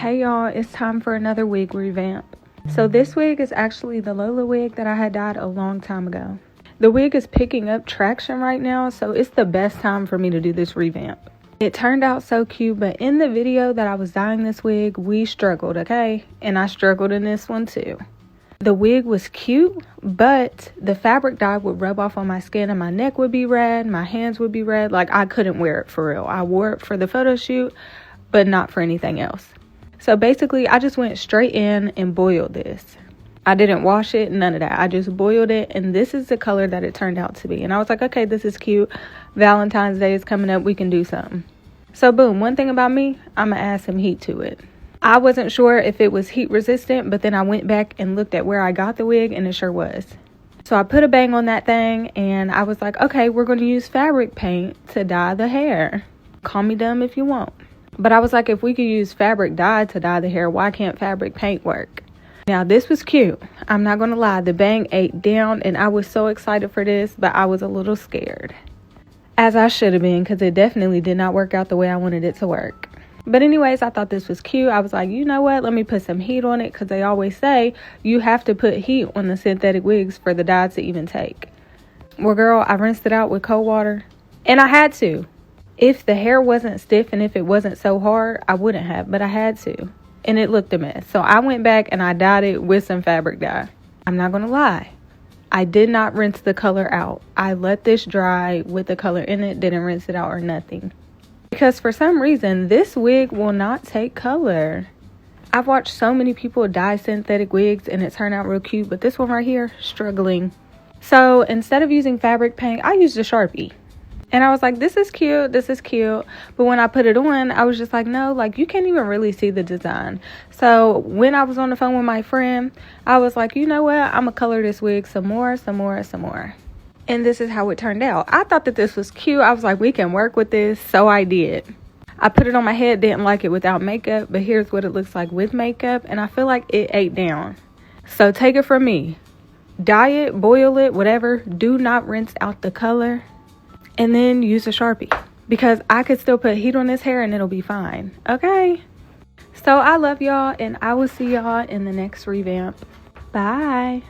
Hey y'all, it's time for another wig revamp. So this wig is actually the Lola wig that I had dyed a long time ago. The wig is picking up traction right now, so it's the best time for me to do this revamp. It turned out so cute, but in the video that I was dyeing this wig, we struggled, okay? And I struggled in this one too. The wig was cute, but the fabric dye would rub off on my skin and my neck would be red, my hands would be red. Like, I couldn't wear it for real. I wore it for the photo shoot, but not for anything else. So basically, I just went straight in and boiled this. I didn't wash it, none of that. I just boiled it, and this is the color that it turned out to be. And I was like, okay, this is cute. Valentine's Day is coming up. We can do something. So boom, one thing about me, I'm going to add some heat to it. I wasn't sure if it was heat resistant, but then I went back and looked at where I got the wig, and it sure was. So I put a bang on that thing, and I was like, okay, we're going to use fabric paint to dye the hair. Call me dumb if you want. But I was like, if we could use fabric dye to dye the hair, why can't fabric paint work? Now, this was cute. I'm not going to lie. The bang ate down, and I was so excited for this, but I was a little scared. As I should have been, because it definitely did not work out the way I wanted it to work. But anyways, I thought this was cute. I was like, you know what? Let me put some heat on it, because they always say you have to put heat on the synthetic wigs for the dye to even take. Well, girl, I rinsed it out with cold water, and I had to. If the hair wasn't stiff and if it wasn't so hard, I wouldn't have, but I had to. And it looked a mess. So I went back and I dyed it with some fabric dye. I'm not going to lie. I did not rinse the color out. I let this dry with the color in it, didn't rinse it out or nothing. Because for some reason, this wig will not take color. I've watched so many people dye synthetic wigs and it turned out real cute, but this one right here, struggling. So instead of using fabric paint, I used a Sharpie. And I was like, this is cute, this is cute. But when I put it on, I was just like, no, like, you can't even really see the design. So when I was on the phone with my friend, I was like, you know what? I'm going to color this wig some more. And this is how it turned out. I thought that this was cute. I was like, we can work with this. So I did. I put it on my head, didn't like it without makeup. But here's what it looks like with makeup. And I feel like it ate down. So take it from me. Dye it, boil it, whatever. Do not rinse out the color. And then use a Sharpie, because I could still put heat on this hair and it'll be fine. Okay. So I love y'all, and I will see y'all in the next revamp. Bye.